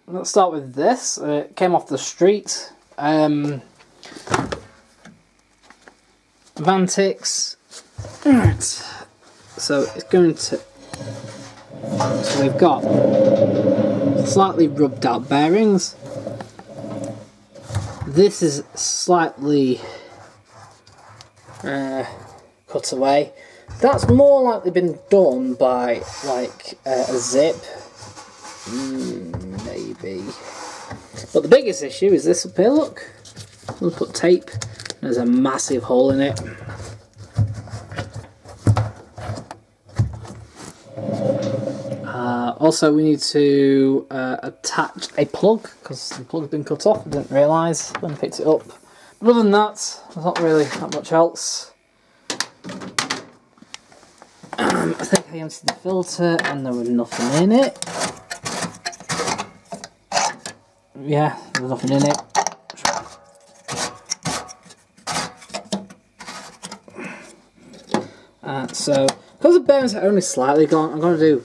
let's start with this. It came off the street. Vantix. Alright. So it's going to... So we've got slightly rubbed out bearings. This is slightly cut away. That's more likely been done by like a zip. Maybe. But the biggest issue is this up here, look. We'll put tape. There's a massive hole in it. Also, we need to attach a plug, because the plug's been cut off. I didn't realise when I picked it up. But other than that, there's not really that much else. I think I emptied the filter and there was nothing in it. Yeah, there was nothing in it. So, because the bearings are only slightly gone, I'm going to do...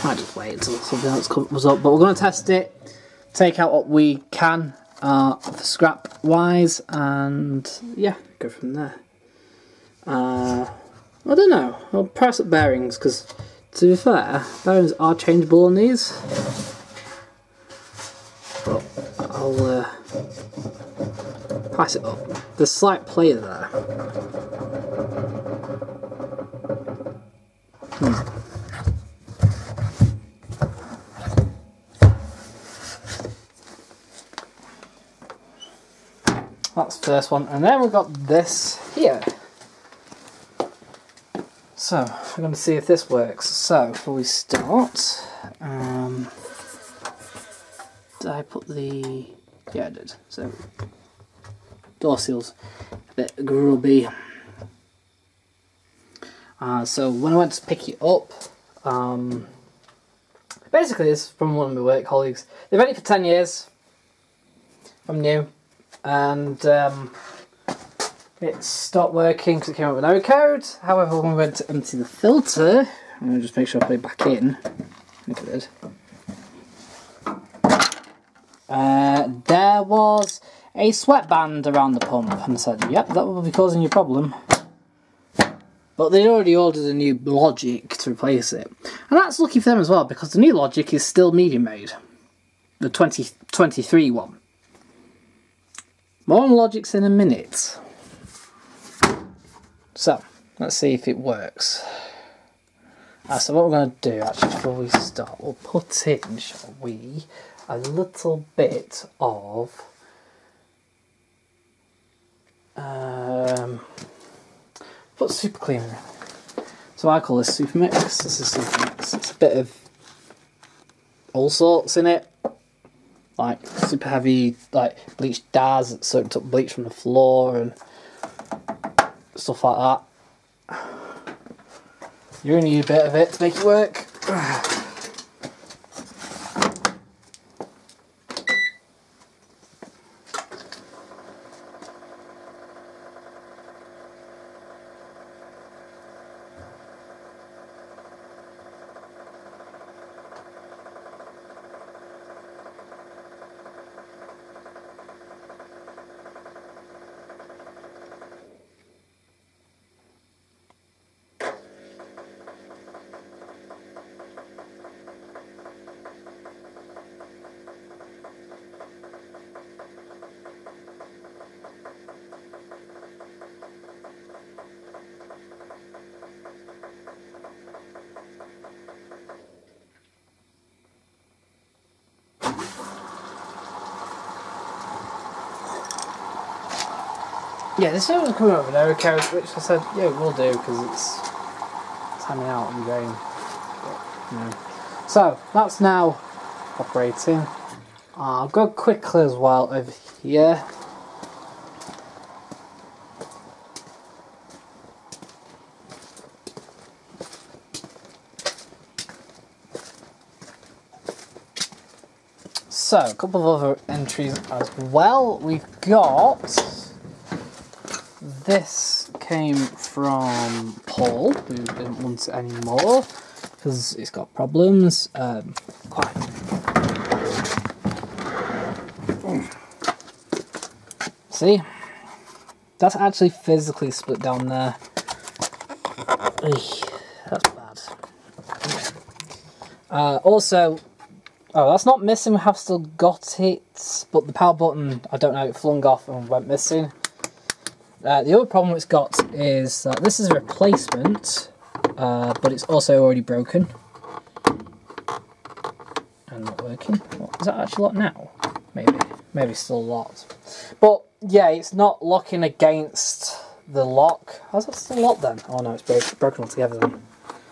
Might just wait until something else comes up, but we're going to test it, take out what we can for scrap wise, and yeah, go from there. I don't know, I'll price up bearings, because to be fair, bearings are changeable on these, but I'll price it up. There's slight play there. That's the first one, and then we've got this here. So, we're going to see if this works. So, before we start, did I put the... Yeah, I did. So, door seal's a bit grubby. So, when I went to pick it up, basically this is from one of my work colleagues. They've had it for 10 years. I'm new. And it stopped working because it came up with no code. However, when we went to empty the filter, I'm going to just make sure I put it back in. I think I did. There was a sweatband around the pump, and I said, yep, that will be causing you a problem. But they'd already ordered a new Logic to replace it. And that's lucky for them as well, because the new Logic is still medium made. The 2023 one. More on Logics in a minute. So, let's see if it works. So what we're going to do, actually, before we start, we'll put in, shall we, a little bit of... put super cleaner in. So I call this Super Mix. This is Super Mix. It's a bit of all sorts in it. Like super heavy, like bleached Daz that soaked up bleach from the floor and stuff like that. You're going to need a bit of it to make it work. Yeah, this one was coming up with an error code, which I said, yeah, we'll do, because it's timing out and going. But, you know. So, that's now operating. I'll go quickly as well over here. So, a couple of other entries as well. We've got This came from Paul, who didn't want it anymore because it's got problems. See? That's actually physically split down there. Eey, that's bad. Also, oh, that's not missing, we have still got it, but the power button, I don't know, it flung off and went missing. The other problem it's got is that this is a replacement, but it's also already broken. And not working. What, is that actually locked now? Maybe still locked. But yeah, it's not locking against the lock. How's that still locked then? Oh no, it's broken altogether then.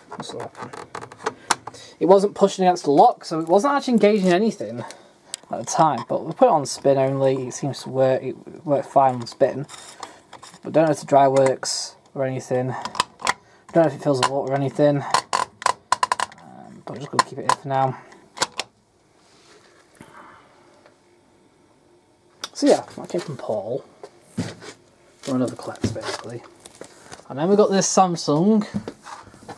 What's that? It wasn't pushing against the lock, so it wasn't actually engaging anything at the time. But we put it on spin only. It seems to work. It worked fine on spin. But don't know if the dry works or anything. Don't know if it fills the water or anything. But I'm just going to keep it here for now. So yeah, that came from Paul. Or another collector basically. And then we got this Samsung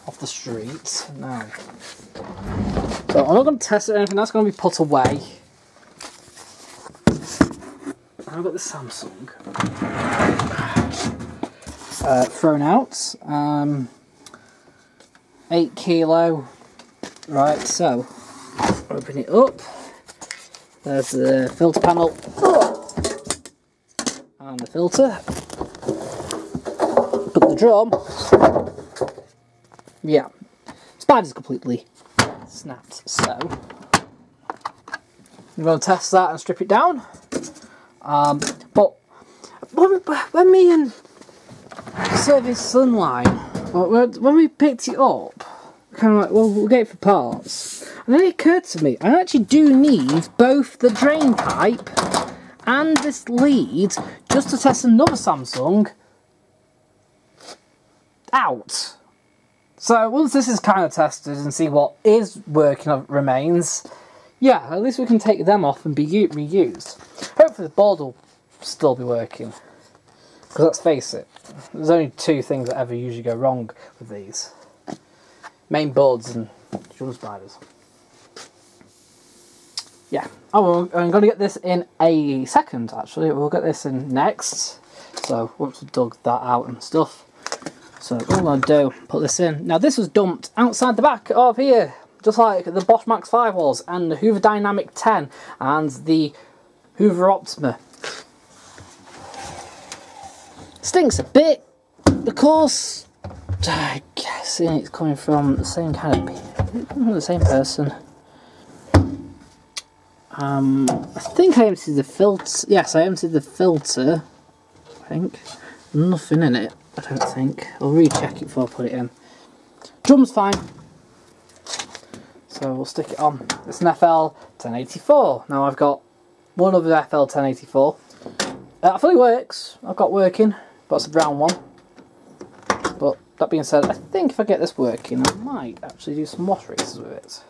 off the street now. So I'm not going to test it or anything, that's going to be put away. And I've got this Samsung. Thrown out. 8 kilo. Right, so open it up. There's the filter panel. And the filter. But the drum, yeah, spider's completely snapped. So I'm going to test that and strip it down. But when me and Service Sunline, when we picked it up, kind of like, well, we'll get it for parts. And then it occurred to me, I actually do need both the drain pipe and this lead just to test another Samsung out. So once this is kind of tested and see what is working remains, yeah, at least we can take them off and be reused. Hopefully the board will still be working. Because let's face it, there's only two things that ever usually go wrong with these. Main boards and drum spiders. Yeah. Oh, well, I'm going to get this in a second, actually. We'll get this in next. So once we've dug that out and stuff. So what I'm going to do, put this in. Now this was dumped outside the back of here. Just like the Bosch Max 5 was, and the Hoover Dynamic 10, and the Hoover Optima. Stinks a bit, because I guess it's coming from the same kind of the same person. I think I emptied the filter. Yes, I emptied the filter. I think nothing in it. I don't think. I'll recheck it before I put it in. Drum's fine. So we'll stick it on. It's an FL 1084. Now I've got one other FL 1084. I think it works. I've got working. But it's a brown one. But that being said, I think if I get this working, I might actually do some wash races with it.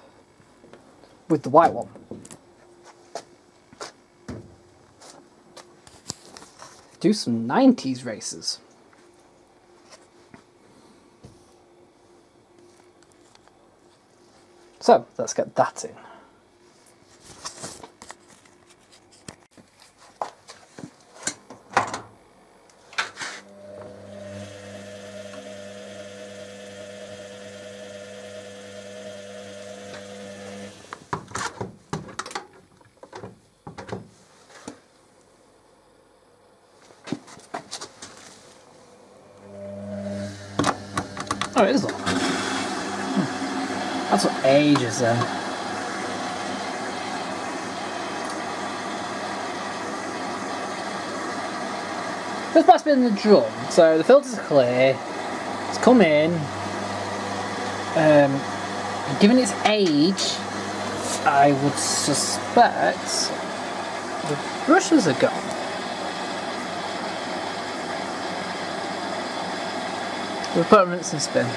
With the white one. Do some 90s races. So, let's get that in. Oh, it is long. That's what ages then. This part's been in the drum, so the filter's clear. It's come in. Given its age, I would suspect the brushes are gone. We'll put them in rinse and spin.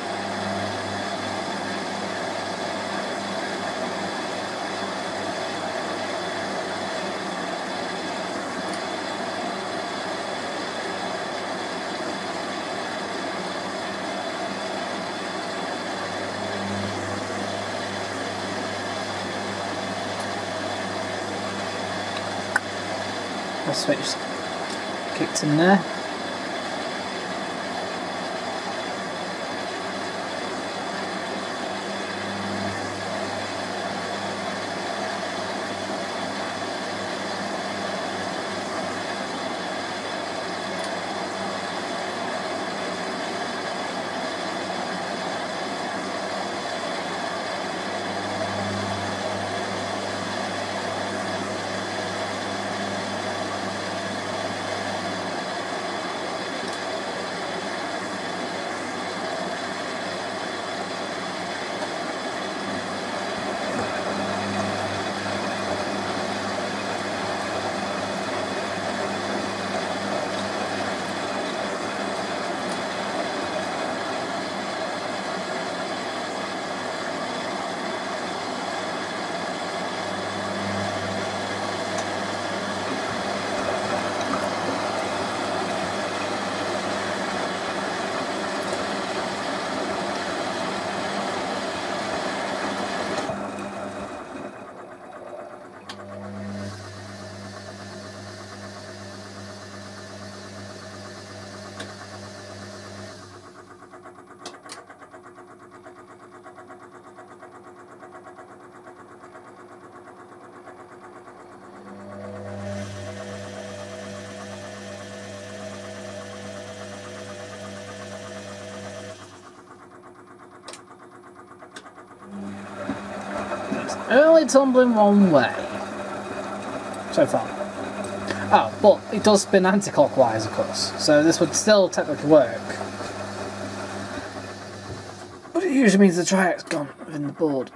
The switch kicked in there. Only tumbling one way so far. Oh, but it does spin anti-clockwise, of course, so this would still technically work. But it usually means the triac's gone within the board.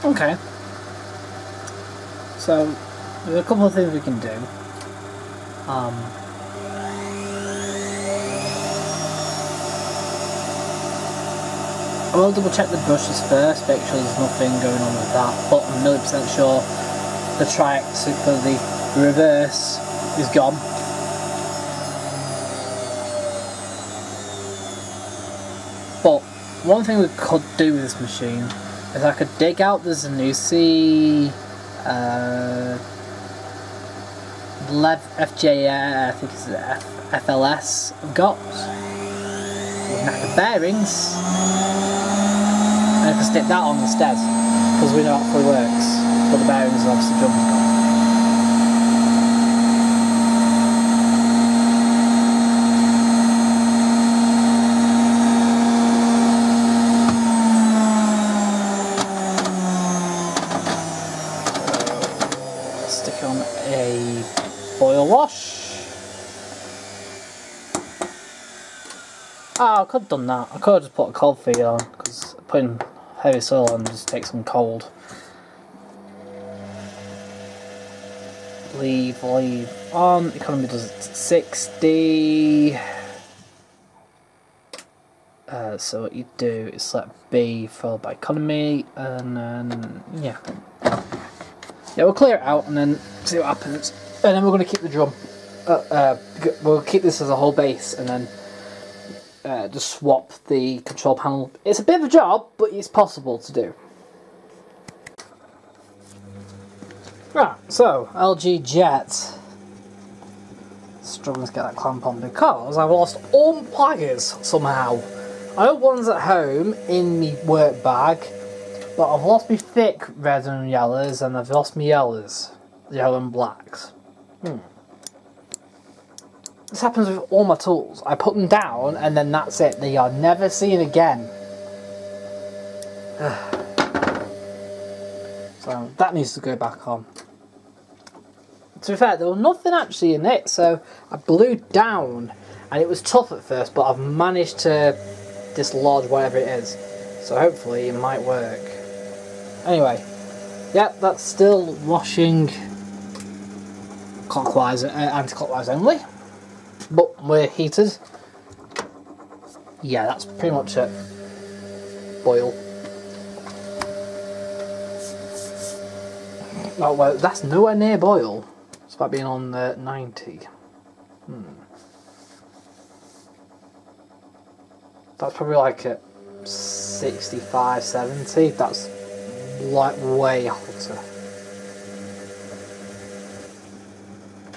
Okay. So, there's a couple of things we can do. I will double check the brushes first, make sure there's nothing going on with that, but I'm 100% sure the triac for the reverse is gone. But one thing we could do with this machine is I could dig out the Zanussi FJ, I think it's FLS I've got. Knack the bearings, and I can stick that on instead, because we know how it fully works, but the bearings are obviously drum's gone. stick on a boil wash. Oh, I could have done that. I could have just put a cold feed on, because putting heavy soil on just takes some cold. Leave on. Economy does it 60. So what you do is select B followed by economy, and then yeah, we'll clear it out and then see what happens. And then we're going to keep the drum. We'll keep this as a whole base, and then just swap the control panel. It's a bit of a job, but it's possible to do. Right, so LG Jet. Struggling to get that clamp on because I've lost all my pliers somehow. I have ones at home in my work bag, but I've lost my thick red and yellows, and I've lost my yellows, yellow and blacks. This happens with all my tools. I put them down and then that's it. They are never seen again. So that needs to go back on. To be fair, there was nothing actually in it, so I blew down, and it was tough at first, but I've managed to dislodge whatever it is, so hopefully it might work. Anyway, yeah, that's still washing clockwise, anti-clockwise only, but we're heated. Yeah, that's pretty much it. Boil. Oh well, that's nowhere near boil. It's about being on 90. That's probably like at 65, 70. That's like way hotter.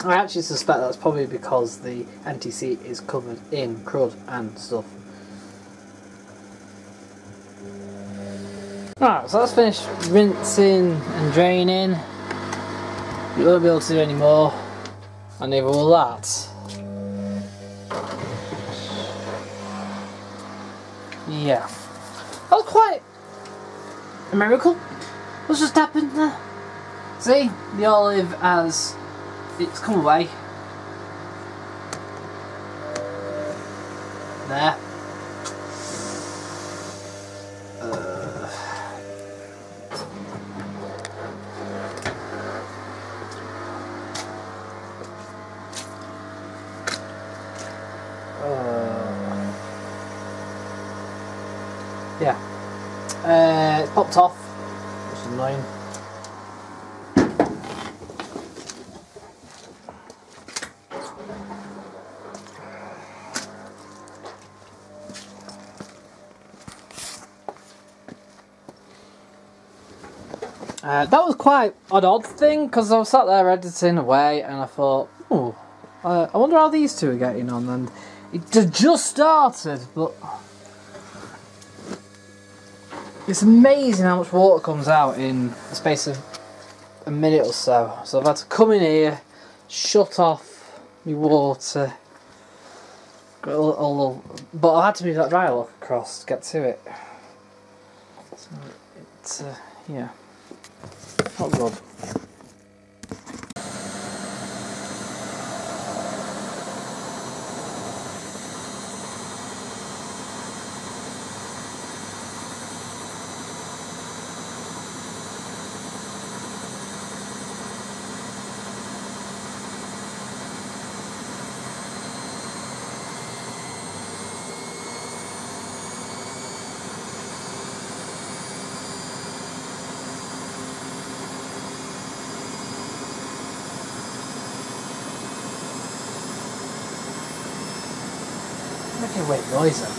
I actually suspect that's probably because the NTC is covered in crud and stuff. Right, so that's finished rinsing and draining. You won't be able to do any more, and neither will that. Yeah, that was quite a miracle. What's just happened there? See, the olive has it's come away. There. Yeah, it popped off, which is annoying. That was quite an odd thing, because I was sat there editing away and I thought, oh, I wonder how these two are getting on, and it just started, but it's amazing how much water comes out in the space of a minute or so. So I've had to come in here, shut off my water, got a little, but I had to move that dryer lock across to get to it. So it's, yeah, not good. Making a weird noise then.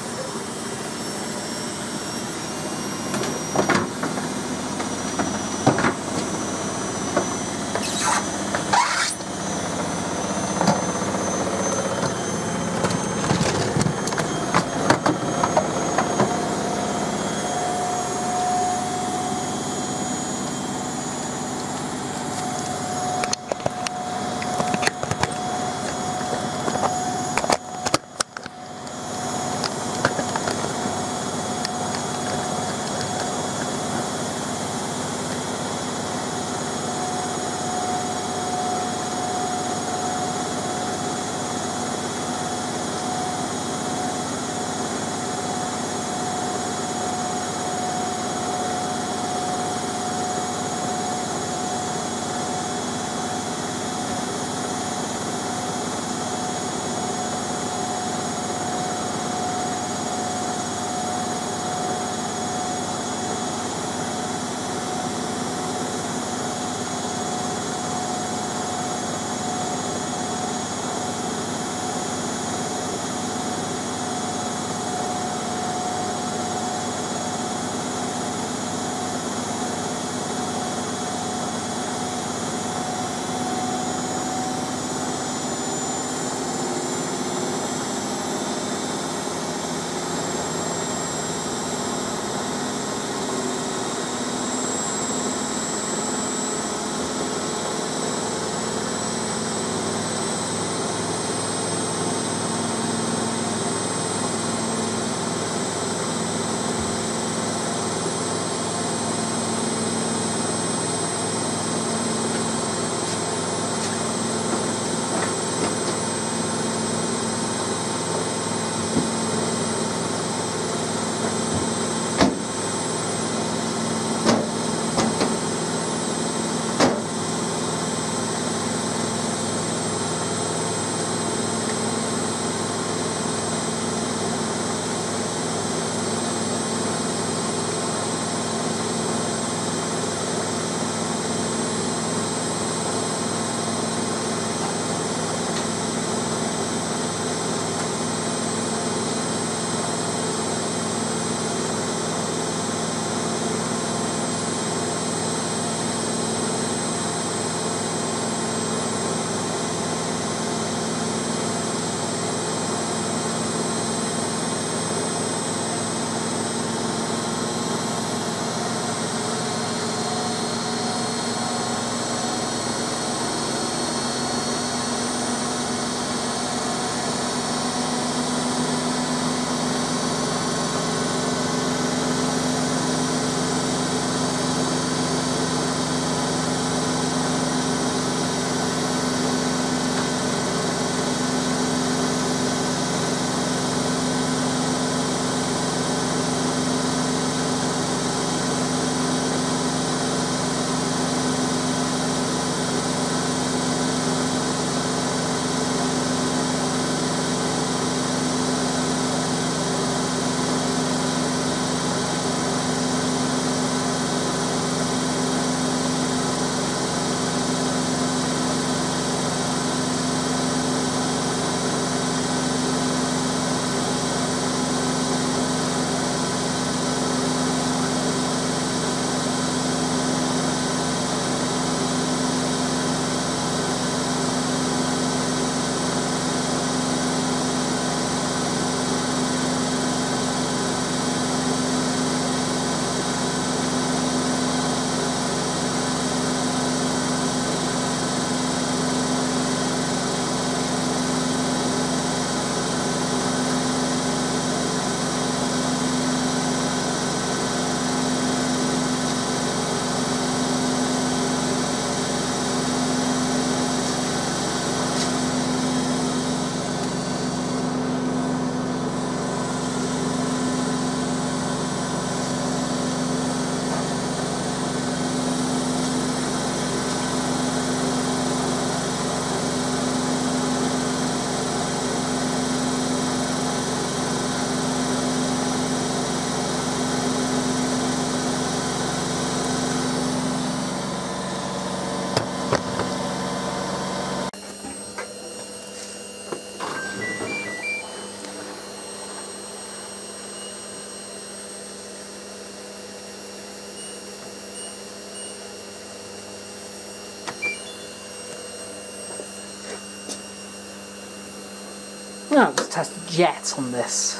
Now let's test jet on this.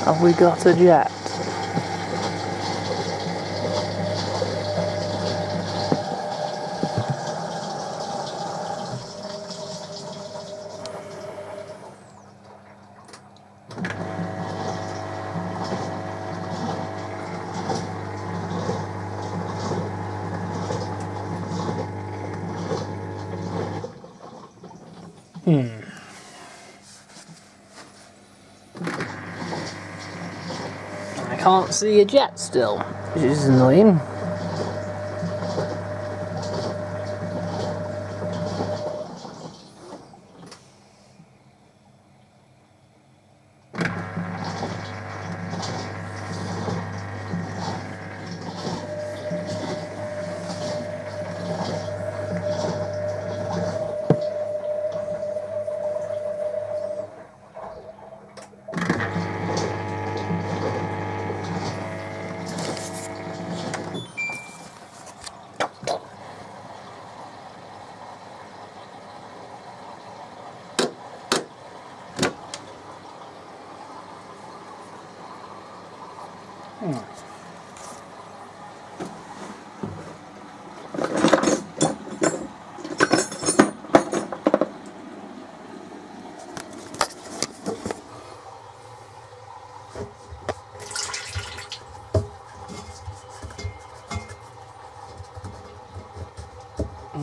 Have we got a jet? I can't see a jet still, which is annoying.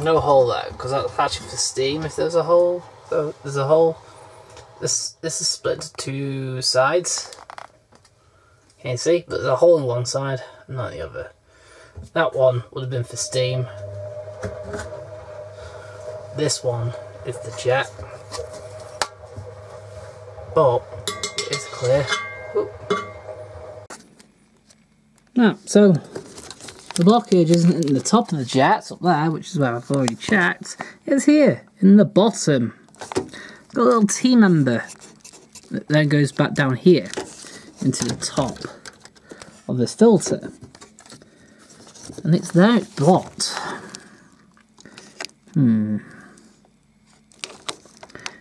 No hole there, because that's actually for steam. If there's a hole, there's a hole. This is split to two sides. Can you see? But there's a hole in one side, not the other. That one would have been for steam. This one is the jet. But it's clear. Ooh. Now, so the blockage isn't in the top of the jet up there, which is where I've already checked. It's here in the bottom. It's got a little T-member that then goes back down here into the top of this filter, and it's there, it's blocked.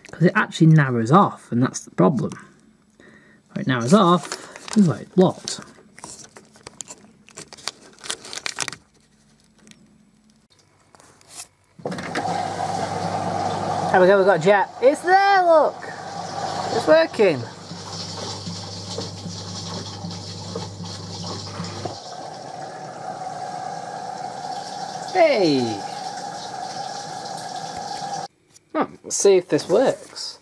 Because it actually narrows off, and that's the problem. Where it narrows off is where it's blocked. There we go, we've got a jet. It's there, look! It's working. Hey! Let's see if this works.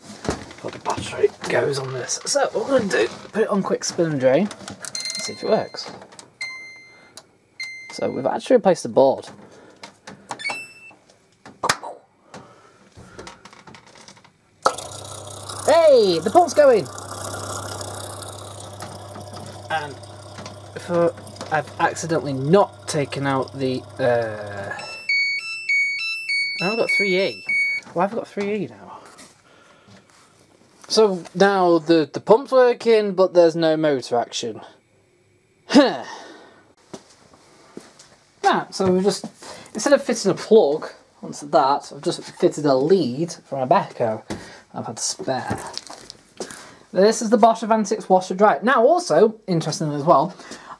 What the battery goes on this. So what we're going to do, put it on quick spin and drain, see if it works. So we've actually replaced the board. Hey, the pump's going! And if I've accidentally not taken out the... I've got 3E. Why have I got 3E now? So now the pump's working, but there's no motor action. Huh. Right, so we've just, instead of fitting a plug onto that, I've just fitted a lead from a Beko I've had to spare. This is the Bosch Avantix washer dryer. Now also, interestingly as well,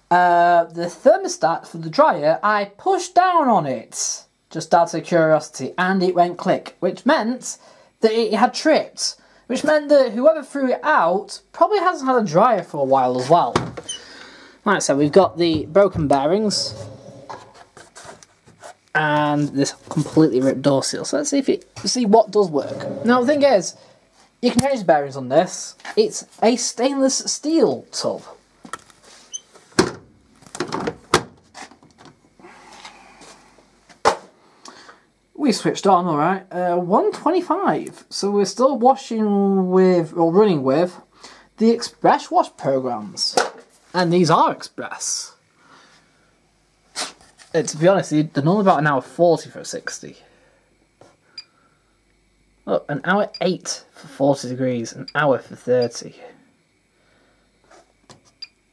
the thermostat for the dryer, I pushed down on it, just out of curiosity, and it went click, which meant that it had tripped, which meant that whoever threw it out probably hasn't had a dryer for a while as well. Right, so we've got the broken bearings, and this completely ripped door seal. So let's see what does work. Now the thing is, you can change the bearings on this. It's a stainless steel tub. We switched on, alright, 125. So we're still washing with, or running with, the Express Wash programs. And these are Express. To be honest, they're normally about an hour 40 for a 60. Look, an hour 8 for 40 degrees, an hour for 30.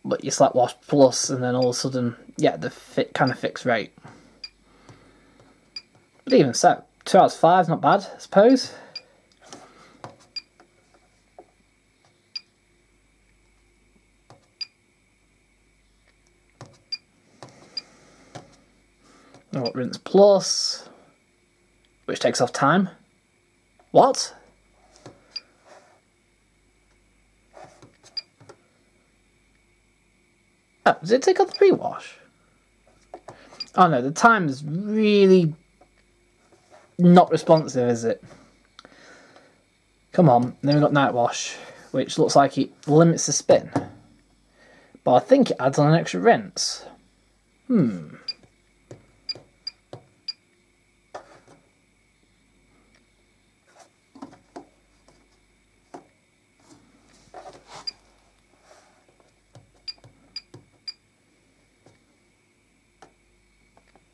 But you select Wash Plus, and then all of a sudden, yeah, the kind of fixed rate. But even so, 2 hours 5 is not bad, I suppose. I've got Rinse Plus, which takes off time. What? Oh, does it take off the pre-wash? Oh no, the time is really not responsive, is it? Come on, then we've got Night Wash, which looks like it limits the spin. But I think it adds on an extra rinse.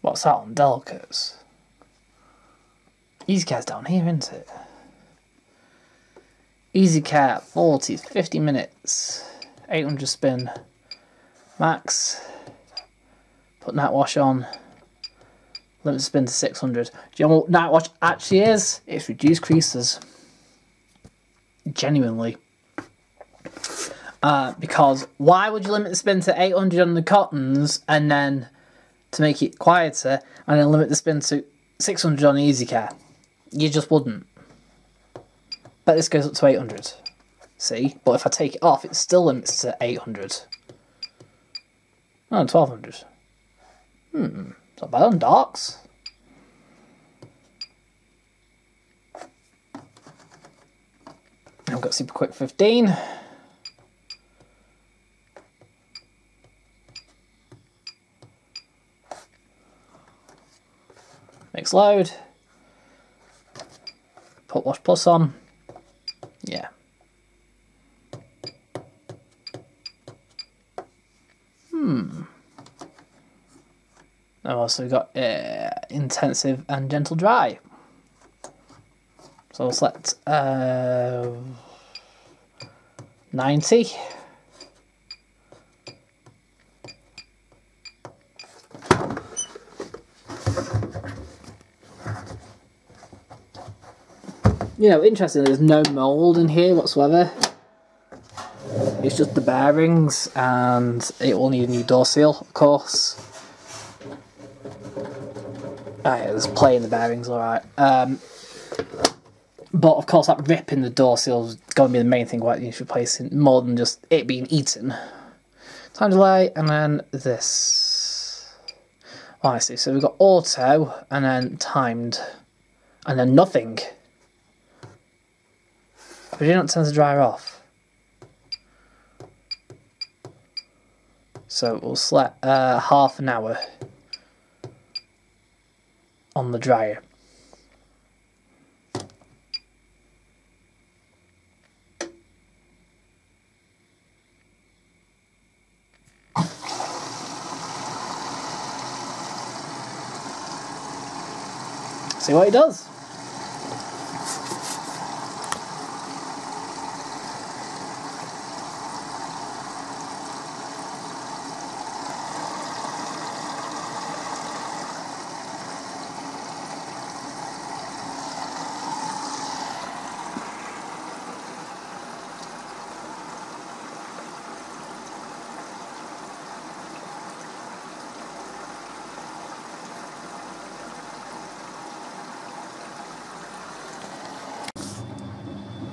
What's that on Delicates? EasyCare's down here, isn't it? EasyCare 40, 50 minutes, 800 spin, max. Put Night Wash on, limit spin to 600. Do you know what Night Wash actually is? It's reduced creases. Genuinely. Because why would you limit the spin to 800 on the cottons and then to make it quieter and then limit the spin to 600 on the EasyCare? You just wouldn't. But this goes up to 800. See? But if I take it off, it still limits to 800. Oh, 1200. It's not bad on darks. I've got Super Quick 15. Mix load. Put Wash Plus on. Yeah. I've also got intensive and gentle dry. So I'll select 90. You know, interestingly, there's no mould in here whatsoever. It's just the bearings, and it will need a new door seal, of course. Oh yeah, there's play in the bearings, alright. But of course, that rip in the door seal is going to be the main thing what you need replacing, more than just it being eaten. Time delay, and then this. I see. So we've got auto and then timed and then nothing. But you don't tend to dry off. So we'll select half an hour on the dryer. See what it does.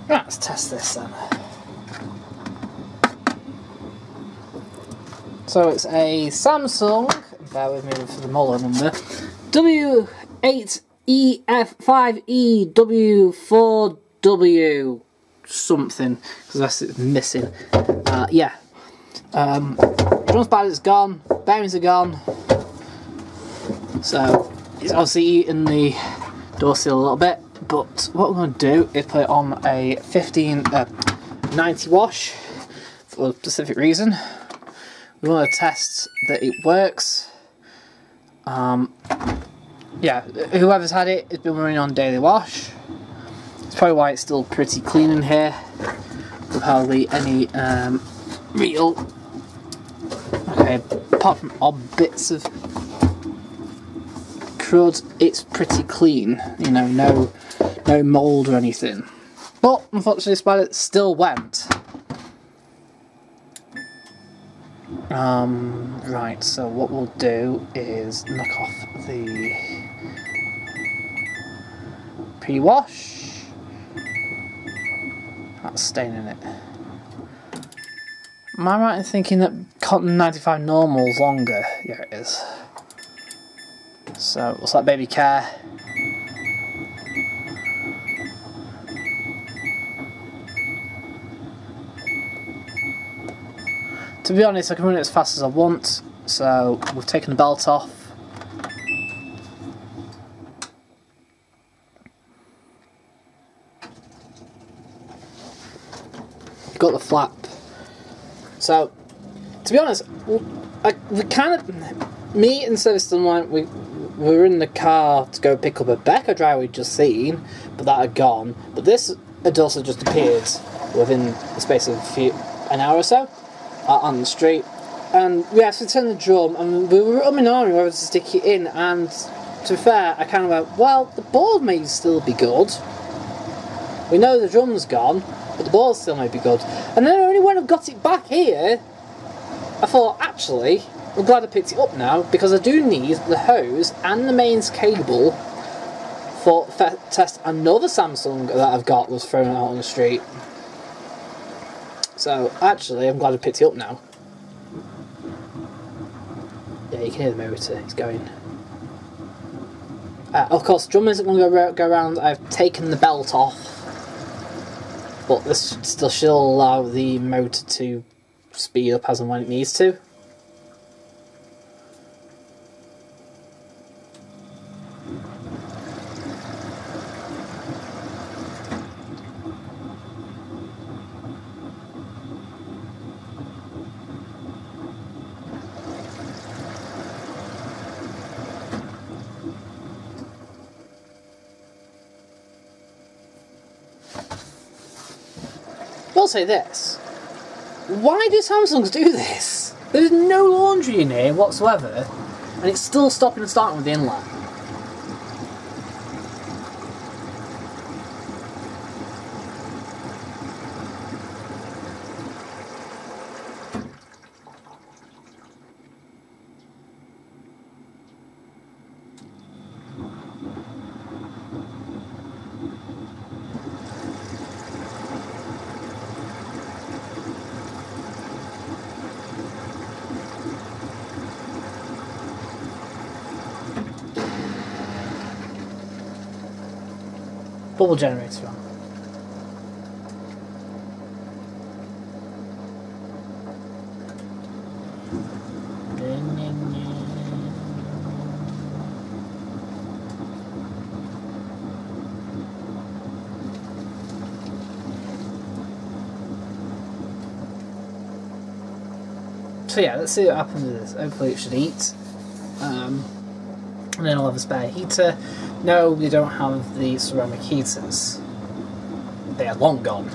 Right, let's test this then. So it's a Samsung, bear with me for the model number, W8EF5EW4W something, because that's it missing. Yeah. Drum spider's gone, bearings are gone. So it's obviously eaten the door seal a little bit. But what we're going to do is put it on a 1590 wash for a specific reason. We want to test that it works. Yeah, whoever's had it, it's been running on daily wash. It's probably why it's still pretty clean in here. With hardly any real, okay, apart from odd bits of crud, it's pretty clean. You know, no mould or anything. But unfortunately, the spider still went. Right, so what we'll do is knock off the pre-wash. That's staining it. Am I right in thinking that Cotton 95 normal is longer? Yeah, it is. So, what's that, baby care? To be honest, I can run it as fast as I want, so we've taken the belt off. Got the flap. So, to be honest, we kind of, me and Service Online, we were in the car to go pick up a Becca dryer we'd just seen, but that had gone. But this had also just appeared within the space of an hour or so. On the street, and we had to turn the drum, and we were umming and ahhing whether to stick it in, and to be fair, I kind of went, well, the board may still be good. We know the drum's gone, but the board still may be good. And then only when I got it back here, I thought, actually, I'm glad I picked it up now, because I do need the hose and the mains cable for test another Samsung that I've got was thrown out on the street. So, actually, I'm glad I picked it up now. Yeah, you can hear the motor, it's going. Of course, the drum isn't going to go around. I've taken the belt off. But this still should allow the motor to speed up as and when it needs to. I'll say this. Why do Samsungs do this? There's no laundry in here whatsoever, and it's still stopping and starting with the inlet. bubble generator on. So yeah, let's see what happens with this. Hopefully it should eat. And then I'll have a spare heater. No, we don't have the ceramic heaters. They are long gone.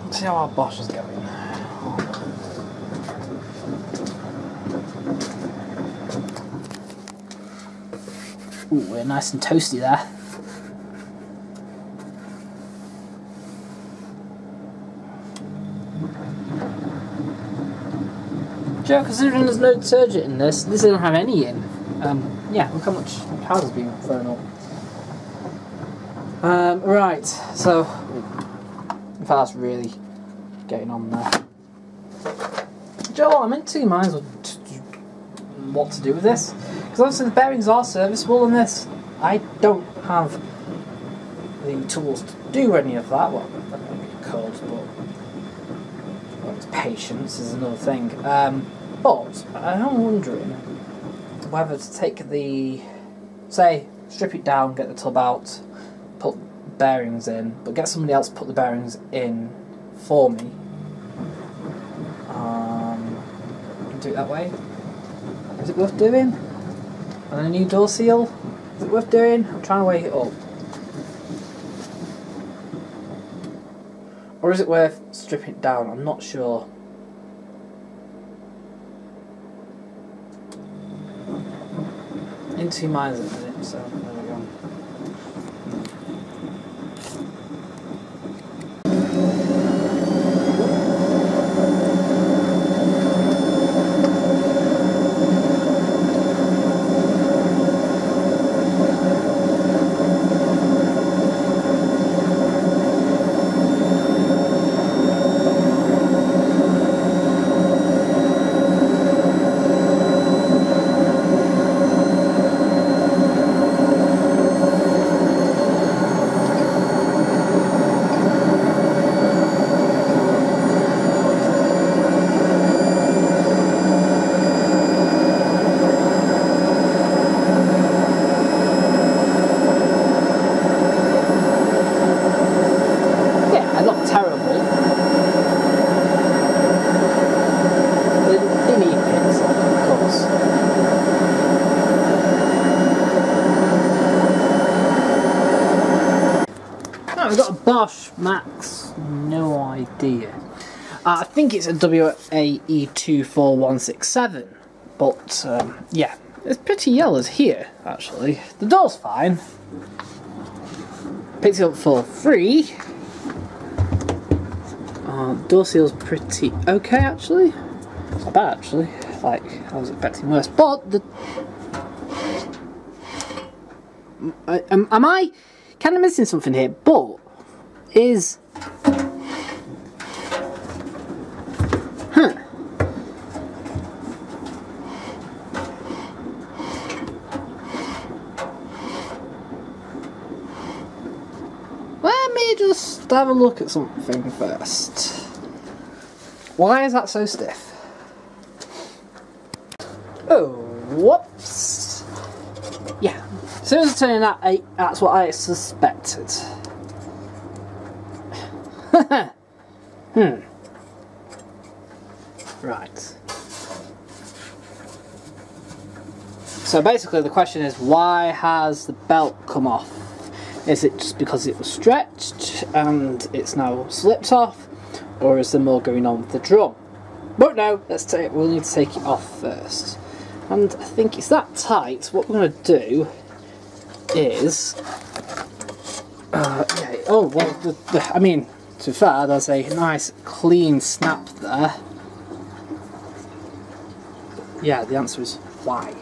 Let's see how our Bosch is going. Ooh, we're nice and toasty there. Joe, considering there's no detergent in this doesn't have any in. Yeah, look how much powder's being thrown up. Right, so that's really getting on there. Joe, I'm in two minds with what to do with this, because obviously the bearings are serviceable in this. I don't have the tools to do any of that. Well, that might be cold, but it's patience is another thing. But I'm wondering whether to take the, say, strip it down, get the tub out, put bearings in, but get somebody else to put the bearings in for me. Do it that way. Is it worth doing? And then a new door seal? Is it worth doing? I'm trying to weigh it up. Or is it worth stripping it down? I'm not sure. In 2 minds at the minute, so there we go. We've got a Bosch Max, no idea. I think it's a WAE24167, but yeah, it's pretty yellow here actually. The door's fine. Picked it up for free. Door seal's pretty okay actually. It's not bad actually. Like, I was expecting worse, but the am I kind of missing something here? But is let me just have a look at something first. Why is that so stiff? Oh, whoops. Yeah, as soon as I turn in that 8, that's what I suspected. Right. So basically the question is, why has the belt come off? Is it just because it was stretched and it's now slipped off? Or is there more going on with the drum? But no, we'll need to take it off first. And I think it's that tight. What we're going to do is... yeah, oh, well, I mean... To be fair, there's a nice clean snap there. Yeah, the answer is why.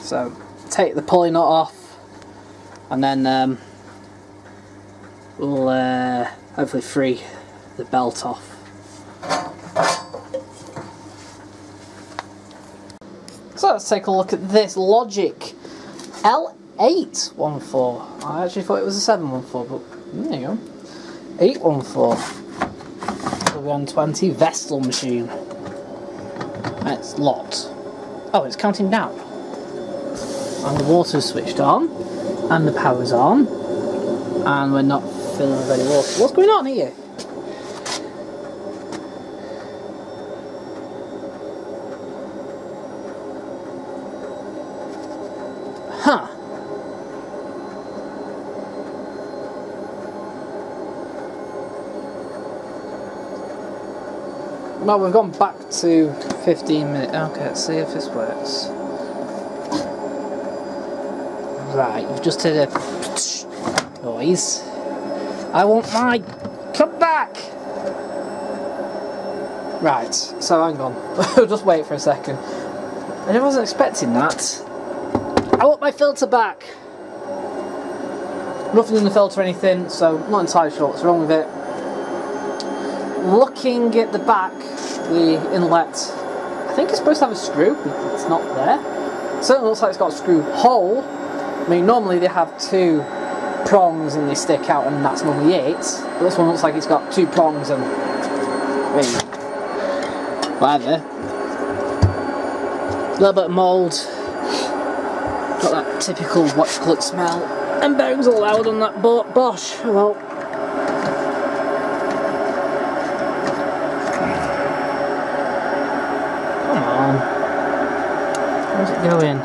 So take the pulley nut off, and then we'll hopefully free the belt off. let's take a look at this Logic L814. I actually thought it was a 714, but there you go. 814 W120 Vestal machine. And it's locked. Oh, it's counting down. And the water's switched on, and the power's on, and we're not filling with any water. What's going on here? Huh. Well, we've gone back to 15 minutes. Okay, let's see if this works. Right, you've just heard a noise. I want my... Come back! Right, so hang on. We'll just wait for a second. I wasn't expecting that. I want my filter back! Nothing in the filter or anything, so I'm not entirely sure what's wrong with it. Looking at the back, the inlet, I think it's supposed to have a screw, but it's not there. It certainly looks like it's got a screw hole. I mean, normally they have 2 prongs and they stick out, and that's normally it. But this one looks like it's got 2 prongs and... whatever. A little bit of mould. Got that typical watch-colored smell. And bearings are loud on that Bosch. Oh well. Come on. Where's it going?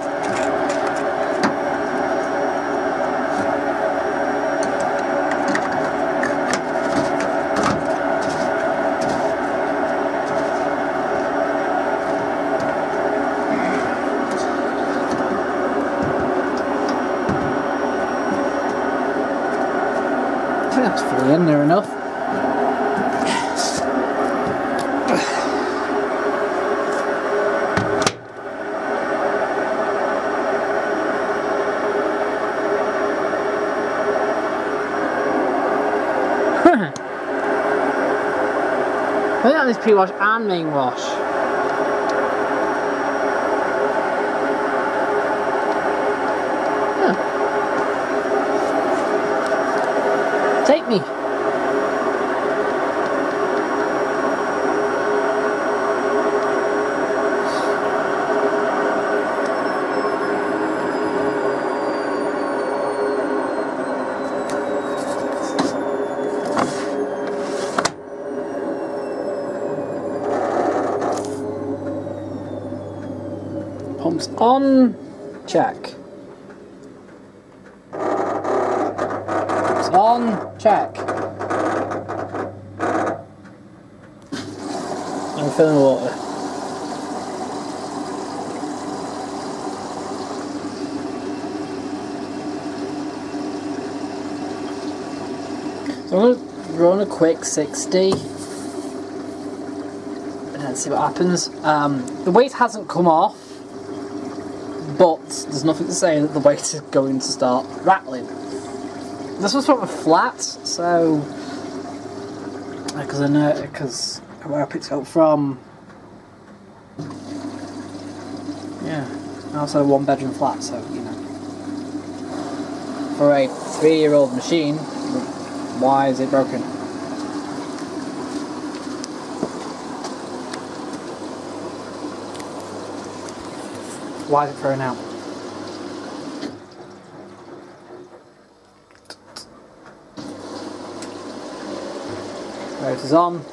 I think that's fully in there enough. I think that needs pre-wash and main wash. Huh. Take me. Pumps on, check. Pumps on, check. I'm filling water. So I'm going to run a quick 60 and then see what happens. The weight hasn't come off, but there's nothing to say that the weight is going to start rattling. This was sort of flat, so because where I picked it up from, yeah, outside a 1-bedroom flat, so you know, for a 3-year-old machine, why is it broken? Why is it thrown out? Rotor's on.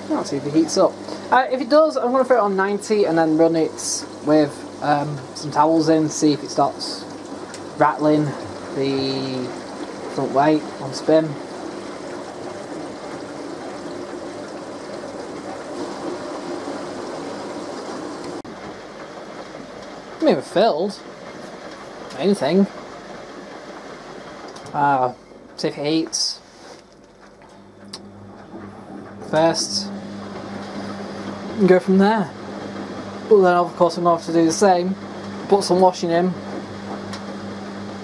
Let's see if it heats up. If it does, I'm going to throw it on 90 and then run it with some towels in, see if it starts rattling the front weight on spin. Maybe filled. Anything. See if it heats. First. and go from there. But then of course I'm going to have to do the same, put some washing in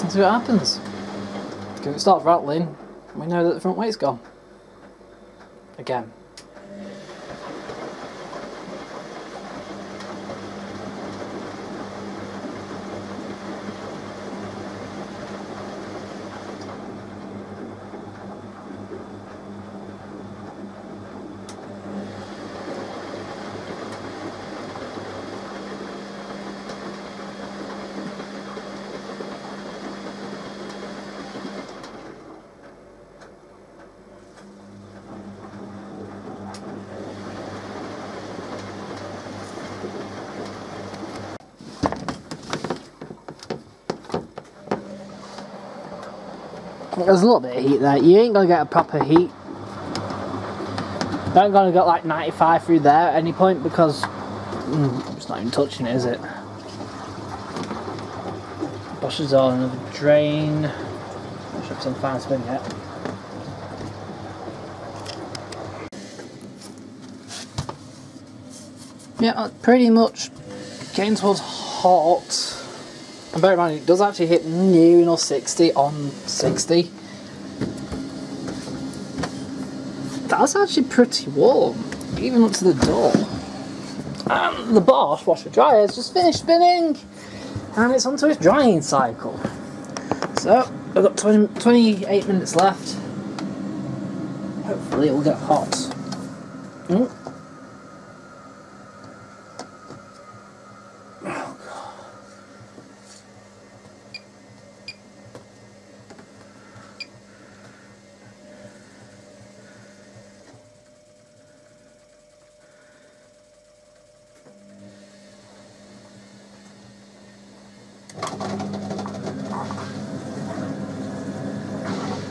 and see what happens. Because if it starts rattling, we know that the front weight's gone. Again. There's a little bit of heat there. You ain't gonna get a proper heat. You ain't gonna get like 95 through there at any point because it's not even touching it, is it? Bosch is on another drain. I should have some fine spin yet. Yeah, pretty much getting towards hot. And bear in mind, it does actually hit near enough 60 on 60. That's actually pretty warm, even up to the door. And the Bosch washer dryer has just finished spinning, and it's onto its drying cycle. So, I've got 28 minutes left. Hopefully it will get hot.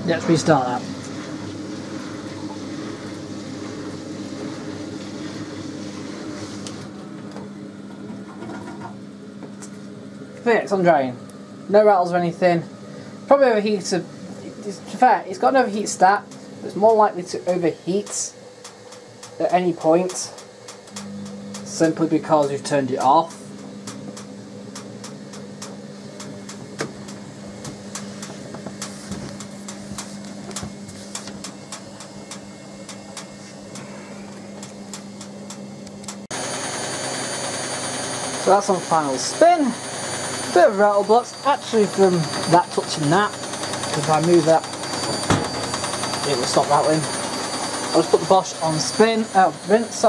Let's restart that. Yeah, it's on drying. No rattles or anything. Probably overheated. To be fair, it's got an overheat stat. It's more likely to overheat at any point simply because you've turned it off. So that's on final spin. Bit of rattle, but that's actually from that touching that. Because if I move that, it will stop rattling. I'll just put the Bosch on spin, rinse,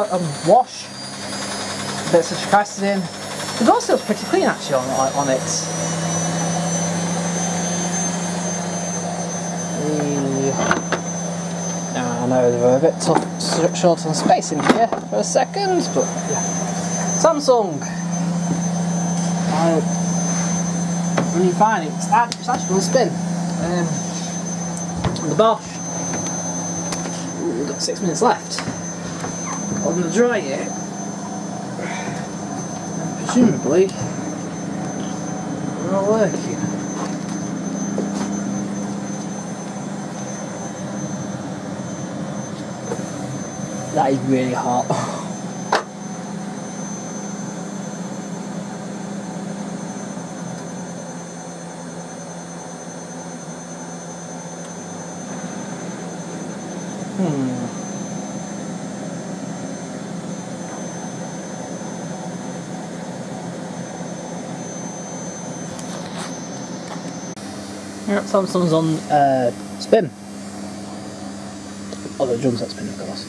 wash. A bit of citric acid in. The door seal's pretty clean actually on it. I know they were a bit short on space in here for a second, but yeah. Samsung. Running fine, it's actually going to spin. The Bosch, we've got 6 minutes left on the dry yet, and presumably we're not working. That is really hot. Yeah, Samsung's on spin. Oh, the drum's not spin, of course.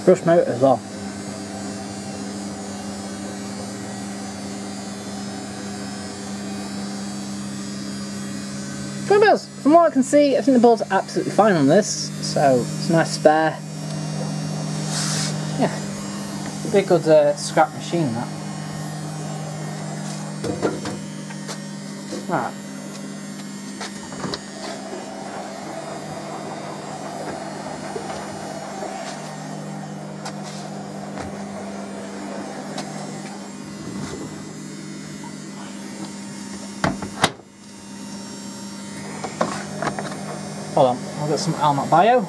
Brush motor as well. From what I can see, I think the board's absolutely fine on this, so it's a nice spare. Yeah, it'd be a good scrap machine, that. Right. Hold on, I'll get some Almat Bio.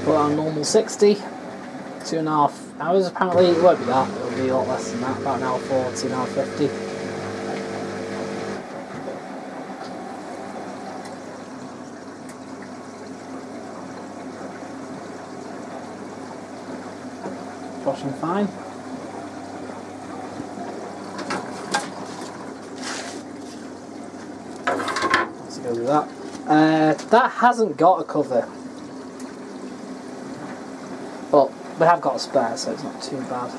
put on normal 60, 2.5 hours apparently. It won't be that, it'll be a lot less than that, about an hour 40, an hour 50. Washing fine. Let's go with that. That hasn't got a cover, but we have got a spare, so it's not too bad.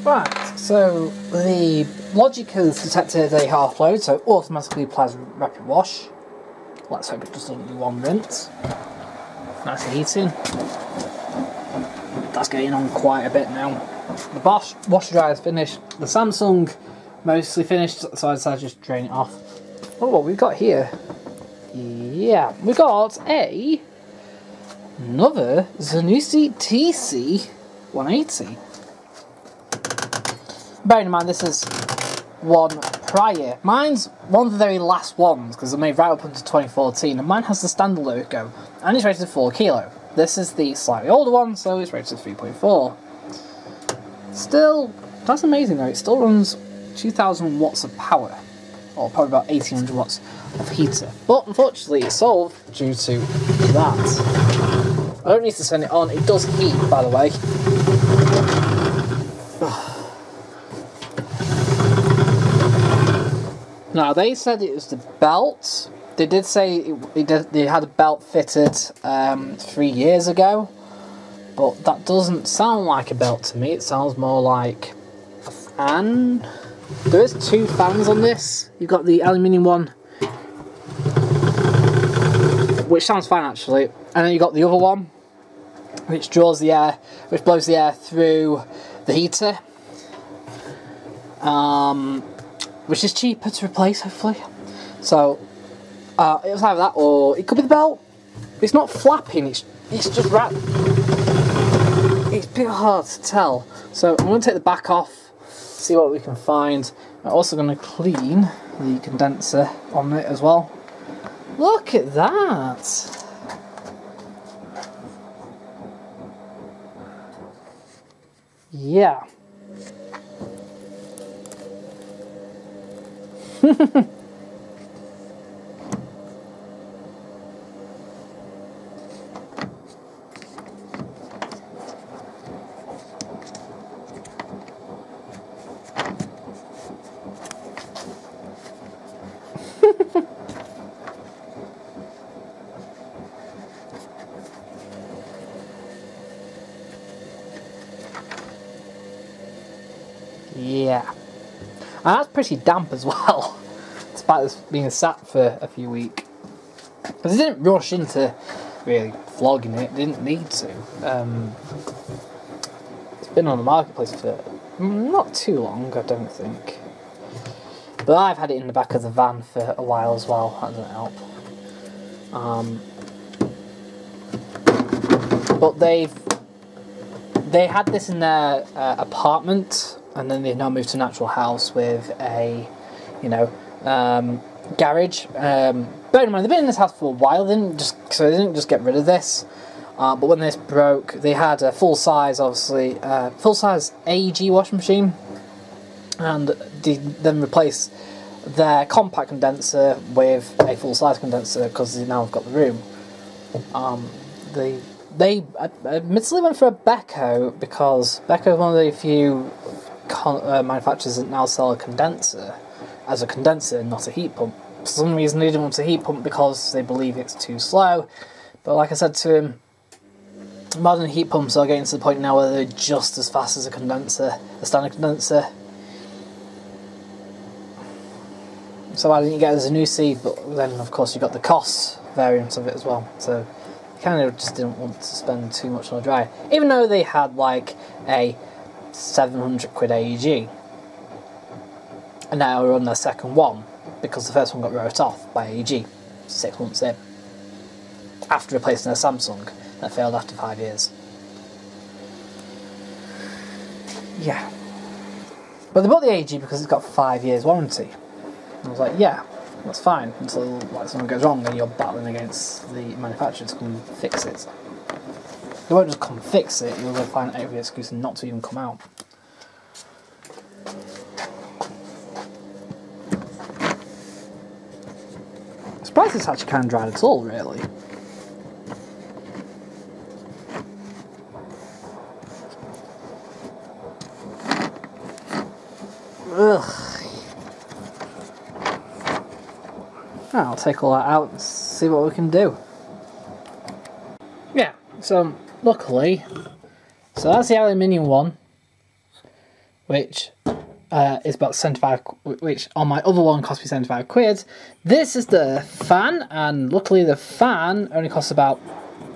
Right, so the Logic has detected a half load, so automatically applies rapid wash. Let's hope it just doesn't do one rinse. Nice and heating. That's getting on quite a bit now. The Bosch washer dryer is finished. The Samsung mostly finished, so I decided to just drain it off. Oh, what we've got here? Yeah, we got another Zanussi TC180. Bearing in mind this is one prior. Mine's one of the very last ones because I made right up until 2014, and mine has the standard logo and it's rated 4 kilo. This is the slightly older one, so it's rated 3.4. Still, that's amazing though. It still runs 2,000 watts of power, or probably about 1,800 watts of heater. But unfortunately, it's solved due to that. I don't need to turn it on. It does heat, by the way. Now, they said it was the belt. They did say they had a belt fitted 3 years ago, but that doesn't sound like a belt to me. It sounds more like a fan. There is 2 fans on this. You've got the aluminium one, which sounds fine actually, and then you've got the other one, which draws the air, which blows the air through the heater. Which is cheaper to replace, hopefully. So, it was either that, or it could be the belt. It's not flapping, it's just wrapped. It's a bit hard to tell. So, I'm going to take the back off, see what we can find. I'm also going to clean the condenser on it as well. Look at that! Yeah. Yeah. And that's pretty damp as well, despite this being sat for a few weeks. Because they didn't rush into really flogging it, they didn't need to. It's been on the marketplace for not too long, I don't think. But I've had it in the back of the van for a while as well, that doesn't help. But they had this in their apartment, and then they've now moved to an actual house with a, garage. Bear in mind, they've been in this house for a while, they didn't just get rid of this. But when this broke, they had a full-size, obviously, full-size AEG washing machine, and they then replaced their compact condenser with a full-size condenser because they now have got the room. They admittedly went for a Beko because Beko is one of the few manufacturers that now sell a condenser as a condenser, not a heat pump. For some reason they didn't want a heat pump because they believe it's too slow. But like I said to him, modern heat pumps are getting to the point now where they're just as fast as a condenser, a standard condenser. So why didn't you get a Zanussi? But then of course you got the cost variant of it as well. So kind of just didn't want to spend too much on a dryer, even though they had like a 700 quid AEG, and now we're on their second one because the first one got wrote off by AEG 6 months in after replacing their Samsung that failed after 5 years. Yeah, But they bought the AG because it's got 5 years warranty. And I was like, yeah, that's fine until like something goes wrong and you're battling against the manufacturer to come fix it. They won't just come fix it, you'll find every excuse not to even come out. I'm surprised it's actually kind of dried at all, really. Ugh. Right, I'll take all that out and see what we can do. Yeah, so luckily, so that's the aluminium one, which is about 75, which on my other one cost me 75 quid. This is the fan, and luckily the fan only costs about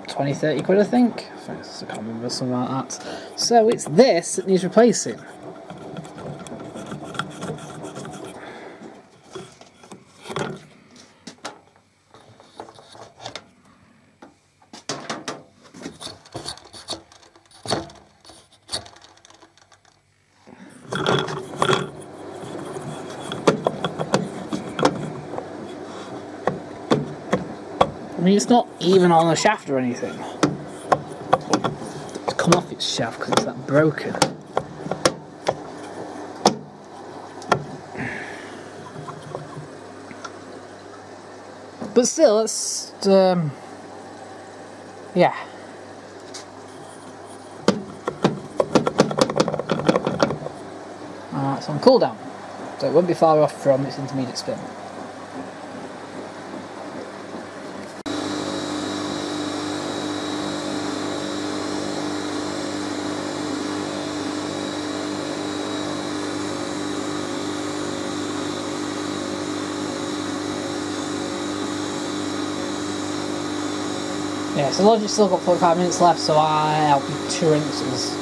20-30 quid, I think. I can't remember, something like that. So it's this that needs replacing. I mean, it's not even on the shaft or anything. It's come off its shaft because it's that broken. But still, it's yeah. Alright, so on cooldown. So it won't be far off from its intermediate spin. Yeah, so Logic's still got 45 minutes left, so I'll be 2 rinses.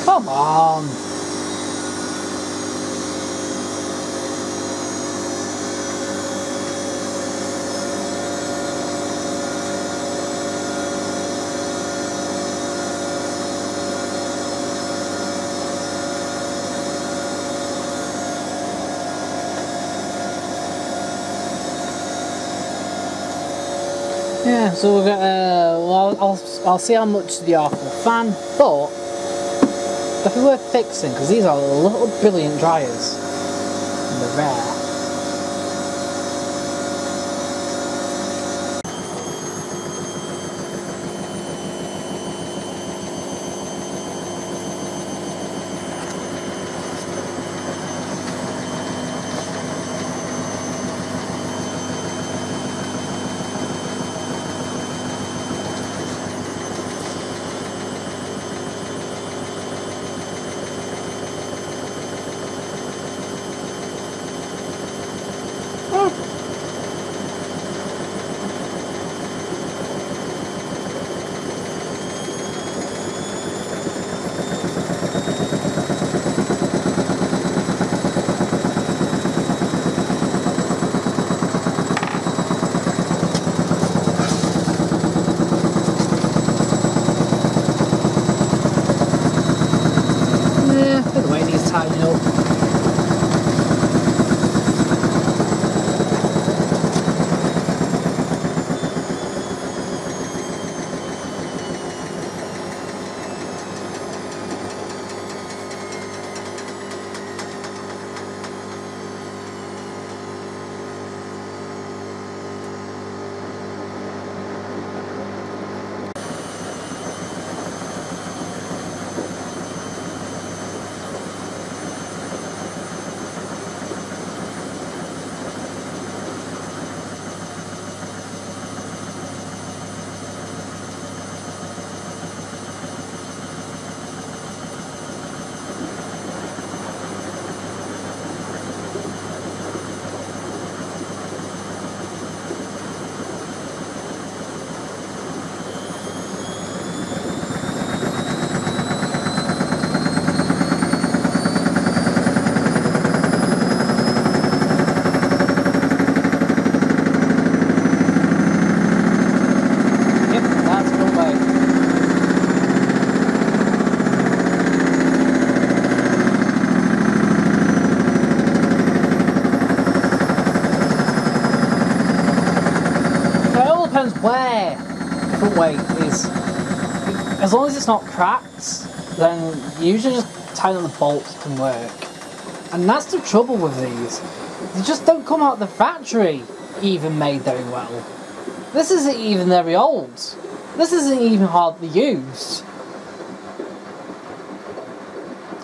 Come on! Yeah, so we'll get, well, I'll see how much they are for the fan, but definitely worth fixing because these are little brilliant dryers and they're rare. Tidying up. weight is, as long as it's not cracked, then you usually just tighten the bolts can work. And that's the trouble with these. They just don't come out of the factory even made very well. This isn't even very old. This isn't even hardly used.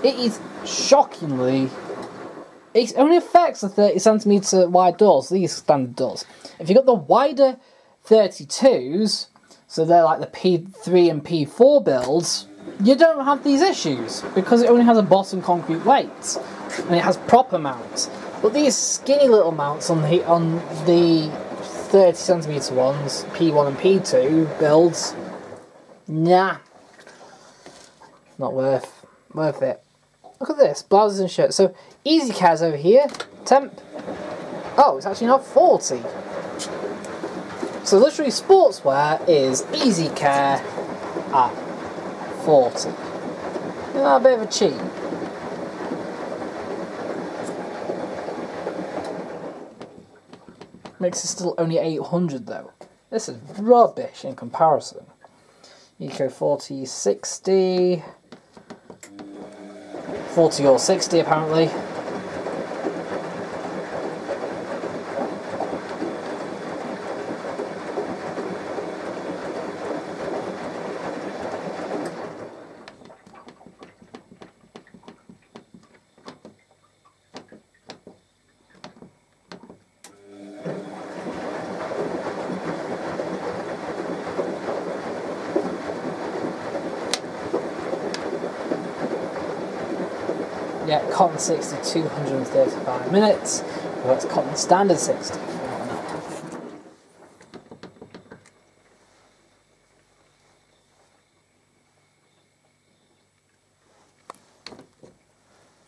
It is shockingly... It only affects the 30cm wide doors, these standard doors. If you've got the wider 32s, so they're like the P3 and P4 builds, you don't have these issues, because it only has a bottom concrete weight, and it has proper mounts. But these skinny little mounts on the 30cm ones, P1 and P2 builds, nah, not worth it. Look at this, blouses and shirts. So Easy Care's over here, temp. Oh, it's actually not 40. So literally sportswear is Easy Care at 40. You know, a bit of a cheat. Makes it still only 800 though. This is rubbish in comparison. Eco 40, 60. 40 or 60 apparently. Yeah, cotton 60, 235 minutes. Well, that's cotton standard 60.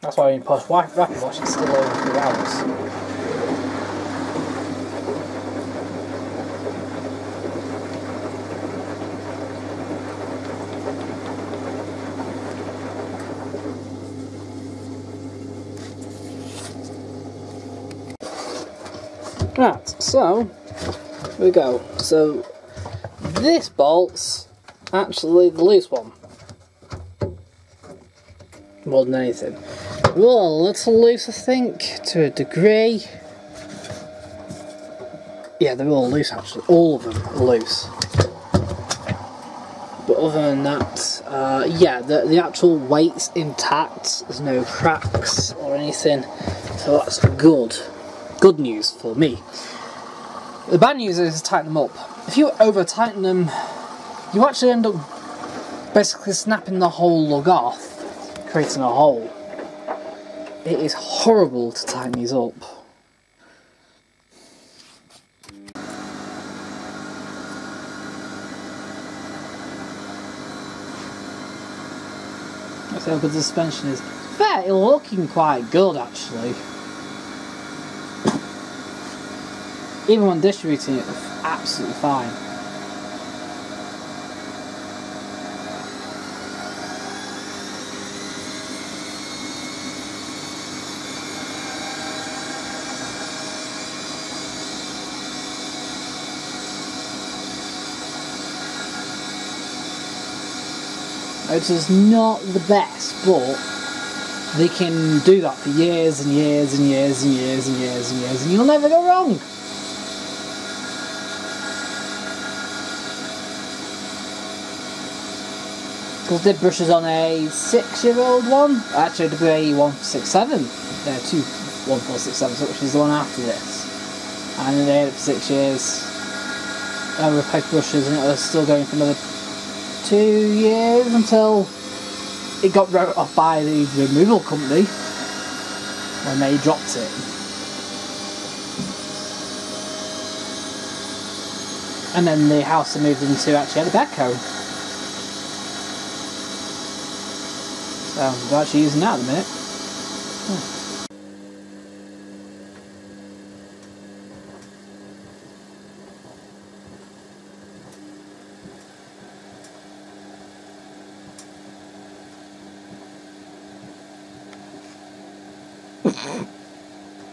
That's why when you push rapid wash, it's still over 3 hours. Right, so, here we go. So, this bolt's actually the loose one. More than anything. They're all a little loose, I think, to a degree. Yeah, they're all loose actually. All of them are loose. But other than that, yeah, the actual weight's intact. There's no cracks or anything. So that's good. Good news for me. The bad news is tighten them up. If you over tighten them, you actually end up basically snapping the whole lug off, creating a hole. It is horrible to tighten these up. Let's see how good the suspension is. Fair, it's looking quite good actually. Even when distributing it, it's absolutely fine. It is not the best, but they can do that for years and years and years and years and years and years, and you'll never go wrong. Because I did brushes on a 6-year-old one, actually WA1467, 21467, which is the one after this. And they had it for 6 years. I replaced brushes and it was still going for another 2 years until it got wrote off by the removal company when they dropped it. And then the house I moved into actually had a backhoe. So we're actually using that at the minute.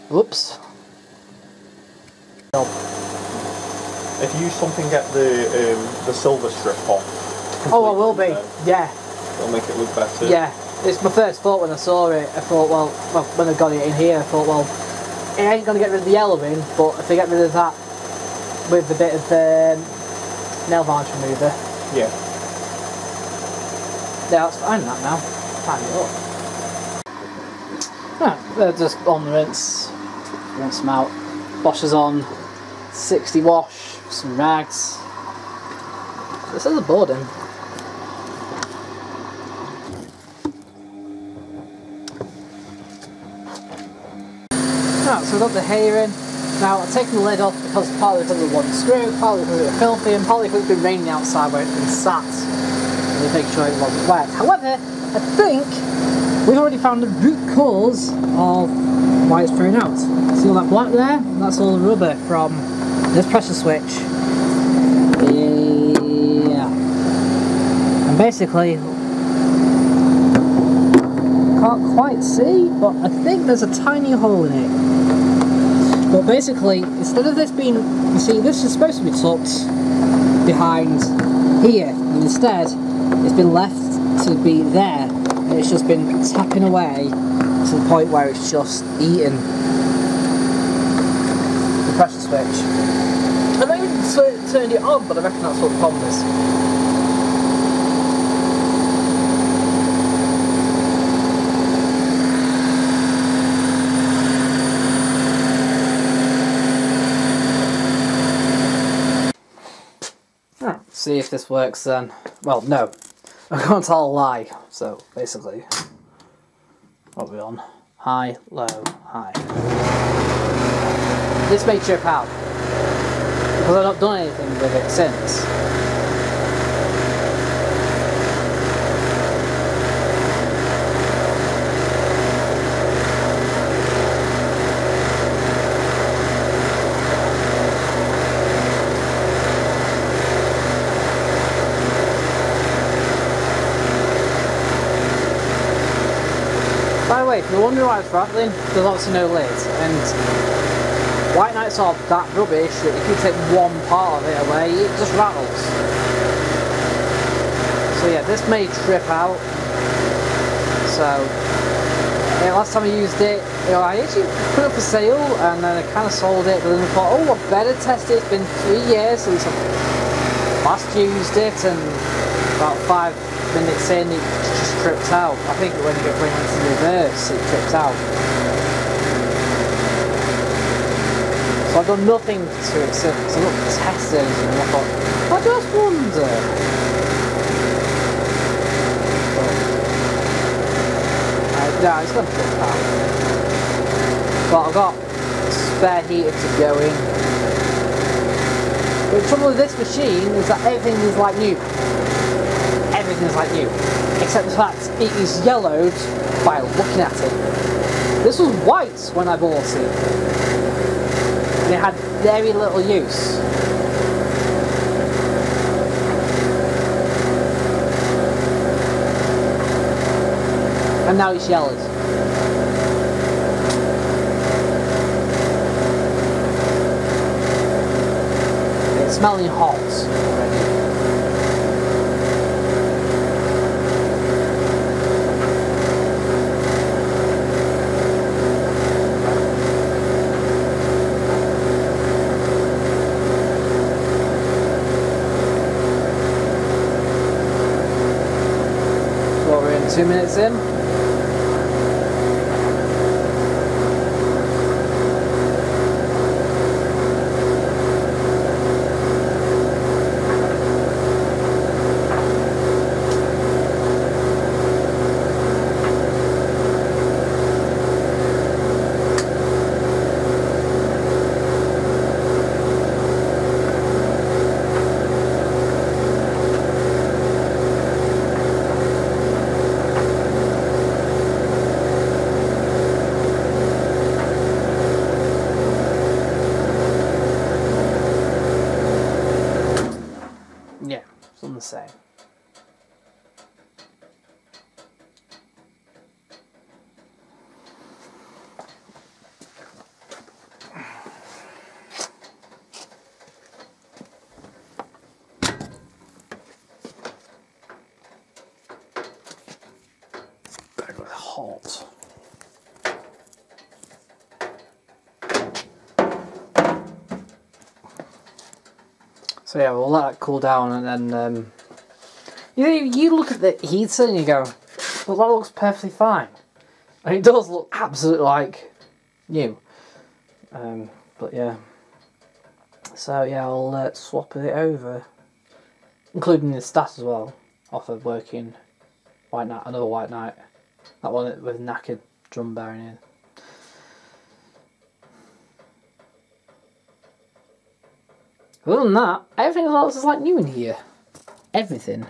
Whoops. If you something get the silver strip off. Oh, I will be. Yeah. It'll make it look better. Yeah. It's my first thought when I saw it. I thought, well, when I got it in here, I thought, well, it ain't gonna get rid of the yellowing, but if they get rid of that with a bit of nail varnish remover. Yeah. Yeah, that's fine. That now. Tidy it up. Right, they're just on the rinse. Rinse them out. Wash is on 60 wash. Some rags. This is a boarding. Right, so we've got the hair in. Now I've taken the lid off because partly because of one screw, partly because it's filthy, and partly because it's been raining outside where it's been sat. To make sure it wasn't wet. However, I think we've already found the root cause of why it's thrown out. See all that black there? That's all the rubber from this pressure switch. Yeah. And basically, can't quite see, but I think there's a tiny hole in it. But basically, instead of this being, you see, this is supposed to be tucked behind here, and instead it's been left to be there, and it's just been tapping away to the point where it's just eaten the pressure switch. I don't even turned it on, but I reckon that's what the problem is. See if this works then. Well, no. I can't tell a lie. So, basically, what are we on? High, low, high. This may trip out. Because I've not done anything with it since. By the way, if you're wondering why it's rattling, there's obviously no lid, and white nights are that rubbish that if you take one part of it away, it just rattles. So yeah, this may trip out. So, yeah, last time I used it, I actually put it up for sale, and then I kind of sold it, but then I thought, oh, I better test it. It's been 3 years since I last used it, and about 5 minutes in, it just tripped out. I think when you get bring it into reverse, it trips out. So I've done nothing to it since. I've not tested anything, and I thought, I just wonder. Yeah, it's going to trip out. But I've got a spare heater to go in. But the trouble with this machine is that everything is like new. Everything is like new. Except the fact it is yellowed by looking at it. This was white when I bought it. And it had very little use. And now it's yellowed. It's smelling hot already. Well, we're in 2 minutes in. Yeah, something the same. hot. So yeah, we'll let that cool down, and then you look at the heater and you go, well, that looks perfectly fine, and it does look absolutely like new. But yeah, so yeah, I'll swap it over, including the stat as well, off of working White Knight, another White Knight, that one with knackered drum bearing in. Other than that, everything else is like new in here. Everything.